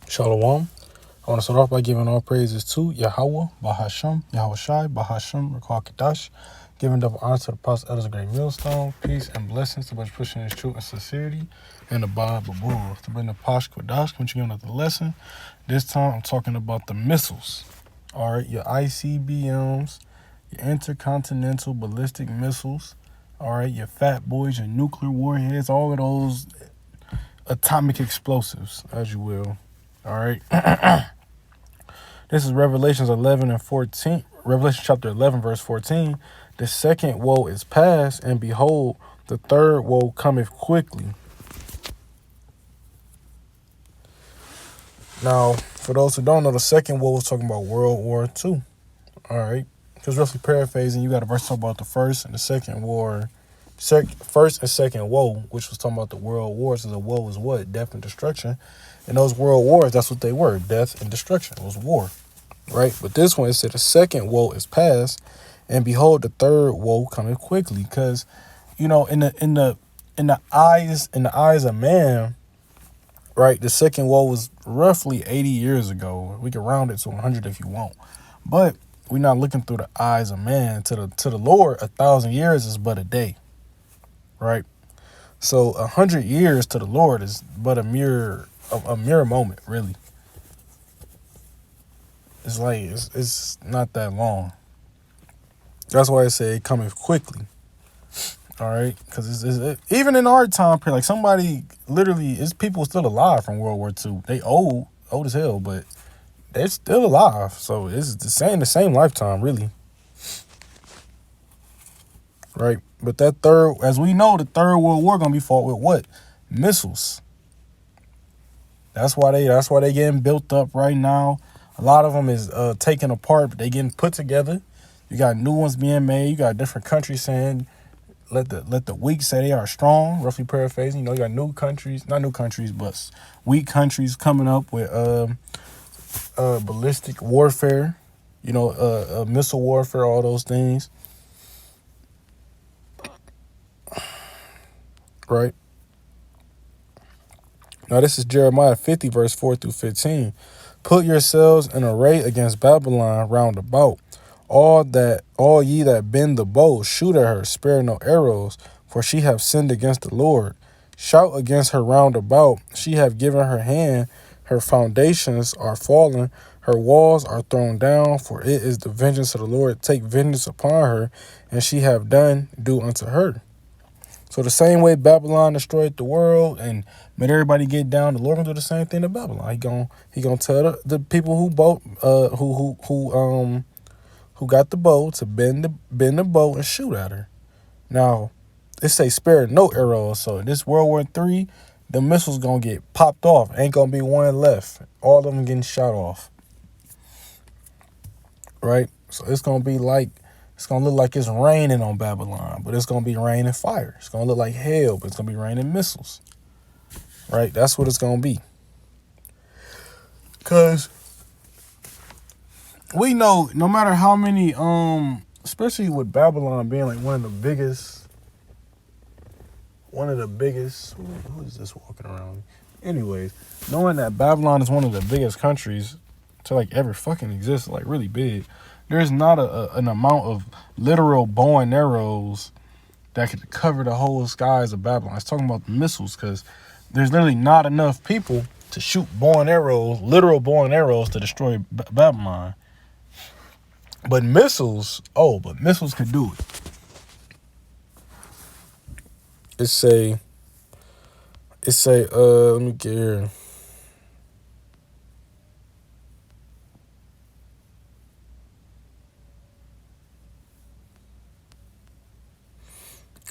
Shalom. I want to start off by giving all praises to Yahweh, Bahasham, Yahweh Shai, Bahasham, Rakal Kadash, giving double honor to the Apostle Elders of Great Millstone, peace and blessings to much pushing his truth and sincerity, and the Bible Bull. To bring the Posh Kadash, continuing with the lesson. This time I'm talking about the missiles. All right, your ICBMs, your intercontinental ballistic missiles, all right, your fat boys, your nuclear warheads, all of those atomic explosives, as you will. All right. This is Revelations 11 and 14. Revelation chapter 11, verse 14. The second woe is past, and behold, the third woe cometh quickly. Now, for those who don't know, the second woe is talking about World War II. All right. Because roughly paraphrasing, you got a verse talking about the first and the second war. First and second woe, which was talking about the world wars. So the woe is what? Death and destruction. And those world wars, that's what they were. Death and destruction. It was war. Right? But this one, it said the second woe is past, and behold, the third woe cometh quickly. Because, in the eyes of man, right, the second woe was roughly 80 years ago. We can round it to 100 if you want. But we're not looking through the eyes of man. To the Lord, 1,000 years is but a day. Right? So 100 years to the Lord is but a mere moment, really. It's like it's not that long. That's why I say it cometh quickly. All right, because even in our time period, like somebody literally, it's people still alive from World War II. They old as hell, but they're still alive. So it's the same lifetime, really. Right, but that third, as we know, the Third World War gonna be fought with what? Missiles. That's why they getting built up right now. A lot of them is taken apart, but they getting put together. You got new ones being made. You got different countries saying, let the weak say they are strong, roughly paraphrasing. You got new countries, not new countries, but weak countries coming up with ballistic warfare, missile warfare, all those things. Right? Now this is Jeremiah 50, verse 4 through 15. Put yourselves in array against Babylon round about. All ye that bend the bow, shoot at her, spare no arrows, for she hath sinned against the Lord. Shout against her round about. She hath given her hand, her foundations are fallen, her walls are thrown down, for it is the vengeance of the Lord. Take vengeance upon her, and she hath done, do unto her. So the same way Babylon destroyed the world and made everybody get down, the Lord gonna do the same thing to Babylon. He gonna tell the people who got the bow to bend the bow and shoot at her. Now, it say spare no arrows. So in this World War III, the missiles gonna get popped off. Ain't gonna be one left. All of them getting shot off. Right? So it's gonna look like it's raining on Babylon, but it's going to be raining fire. It's going to look like hell, but it's going to be raining missiles. Right? That's what it's going to be. Because we know no matter how many, especially with Babylon being like one of the biggest, who is this walking around? Anyways, knowing that Babylon is one of the biggest countries to like ever fucking exist, like really big, there's not an amount of literal bow and arrows that could cover the whole skies of Babylon. It's talking about the missiles because there's literally not enough people to shoot literal bow and arrows to destroy Babylon. But missiles could do it. Let me get here.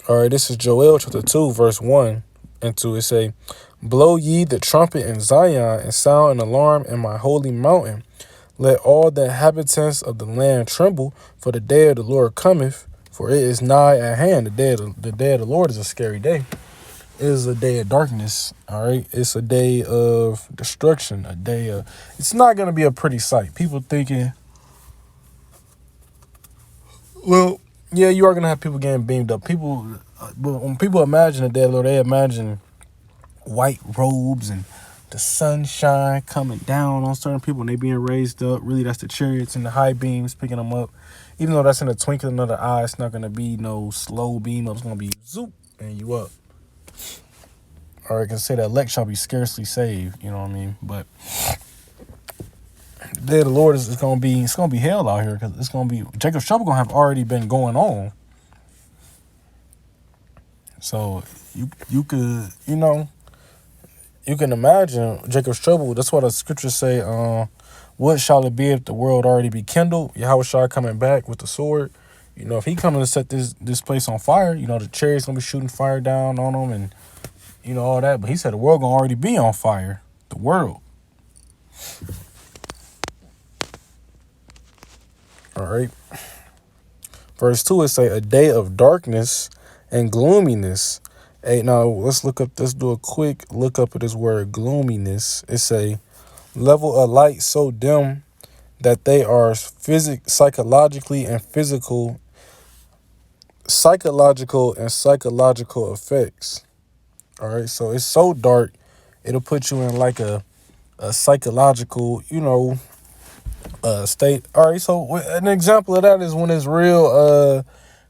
All right, this is Joel chapter 2, verse 1 and 2. It say, blow ye the trumpet in Zion, and sound an alarm in my holy mountain. Let all the inhabitants of the land tremble, for the day of the Lord cometh, for it is nigh at hand. The day of the Lord is a scary day. It is a day of darkness, all right? It's a day of destruction, it's not going to be a pretty sight. People thinking, well, yeah, you are going to have people getting beamed up. But when people imagine the day of the Lord, they imagine white robes and the sunshine coming down on certain people and they being raised up. Really, that's the chariots and the high beams picking them up. Even though that's in the twinkling of the eye, it's not going to be no slow beam up. It's going to be zoop and you up. Or I can say that elect shall be scarcely saved. You know what I mean? But the day of the Lord is going to be, it's going to be hell out here because it's going to be, Jacob's trouble going to have already been going on. So you could, you can imagine Jacob's trouble. That's what the scriptures say. What shall it be if the world already be kindled? Yahushua coming back with the sword. If he coming to set this place on fire, the chariots gonna be shooting fire down on them and all that. But he said the world gonna already be on fire. The world. All right. Verse 2, it say a day of darkness and gloominess. Hey, now let's do a quick look up at this word gloominess. It say level of light so dim that they are psychological and psychological effects. All right, so it's so dark, it'll put you in like a psychological, state. All right, so an example of that is when it's real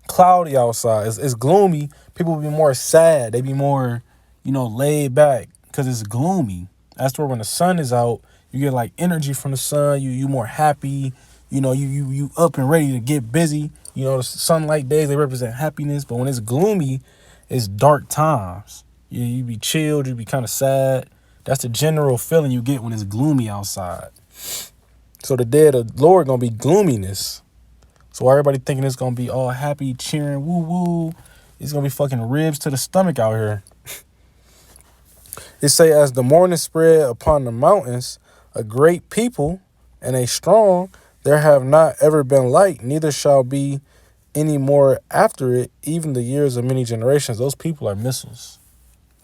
cloudy outside. It's gloomy. People will be more sad. They be more, laid back because it's gloomy. That's where when the sun is out, you get like energy from the sun. You more happy. You up and ready to get busy. The sunlight days, they represent happiness. But when it's gloomy, it's dark times. You be chilled. You be kind of sad. That's the general feeling you get when it's gloomy outside. So the day of the Lord gonna be gloominess. So everybody thinking it's gonna be all happy, cheering, woo woo. It's gonna be fucking ribs to the stomach out here. It say, as the morning spread upon the mountains, a great people and a strong, there have not ever been light, neither shall be any more after it, even the years of many generations. Those people are missiles.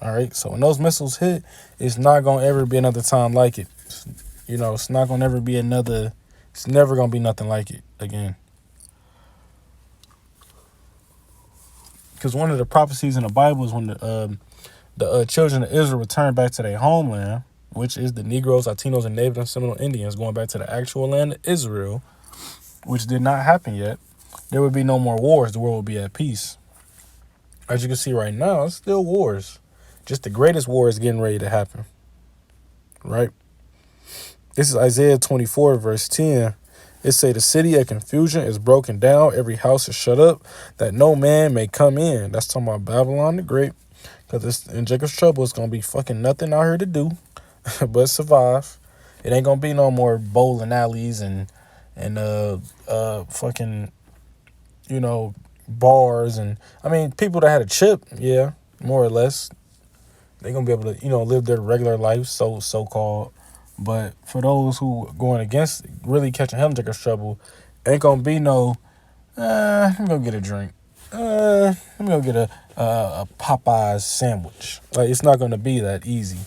All right. So when those missiles hit, it's not gonna ever be another time like it. It's not gonna ever be another. It's never gonna be nothing like it again. Because one of the prophecies in the Bible is when the children of Israel returned back to their homeland, which is the Negroes, Latinos, and Native and Seminole Indians, going back to the actual land of Israel, which did not happen yet. There would be no more wars. The world would be at peace. As you can see right now, it's still wars. Just the greatest war is getting ready to happen. Right? This is Isaiah 24, verse 10. It say, the city of confusion is broken down. Every house is shut up, that no man may come in. That's talking about Babylon the Great. Because in Jacob's trouble, it's going to be fucking nothing out here to do but survive. It ain't going to be no more bowling alleys and fucking, bars. And I mean, people that had a chip, yeah, more or less, they're going to be able to, live their regular life, so-called. But for those who going against really catching him Jacob's trouble, ain't going to be no, let me go get a drink. Let me go get a Popeyes sandwich. Like, it's not going to be that easy.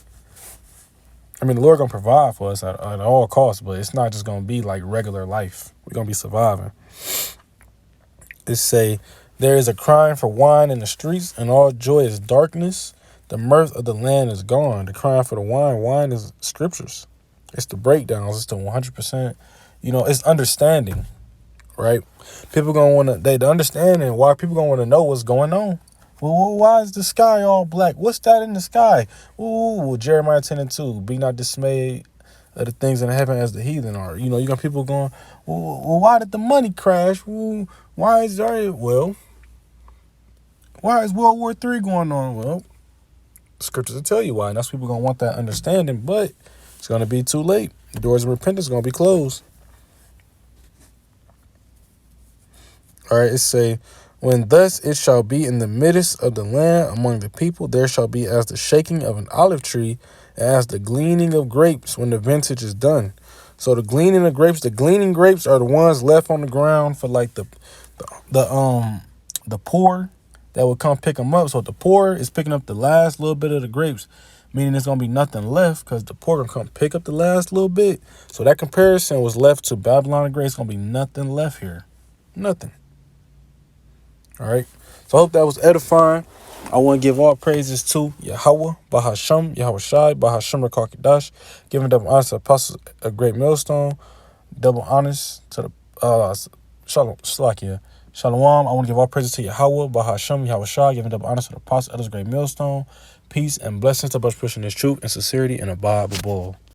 I mean, the Lord going to provide for us at all costs, but it's not just going to be like regular life. We're going to be surviving. It say, there is a crying for wine in the streets, and all joy is darkness. The mirth of the land is gone. The crying for the wine is scriptures. It's the breakdowns. It's the 100%, it's understanding, right? People going to want to, the understanding why people going to want to know what's going on. Well, why is the sky all black? What's that in the sky? Ooh, Jeremiah 10:2, be not dismayed of the things in heaven as the heathen are. You got people going, well, why did the money crash? Well, why is World War III going on? Well, scriptures will tell you why, and that's people going to want that understanding, but it's going to be too late. The doors of repentance are going to be closed. All right, it say, when thus it shall be in the midst of the land among the people, there shall be as the shaking of an olive tree, and as the gleaning of grapes when the vintage is done. So the gleaning grapes are the ones left on the ground for like the poor that would come pick them up. So the poor is picking up the last little bit of the grapes, meaning there's going to be nothing left because the poor going to come pick up the last little bit. So that comparison was left to Babylon the Great. It's going to be nothing left here. Nothing. All right. So I hope that was edifying. I want to give all praises to Yahweh, Bahasham, Yahweh Shai, Bahasham Rakakadash, giving double honors to the apostles, a great millstone, double honors to the Shalom, Slakia. Shalom. I want to give all praises to Yahweh, Bahasham, Yahweh Shai, giving double honors to the apostles, others, great millstone. Peace and blessings to us pushing this truth and sincerity and abide with bull.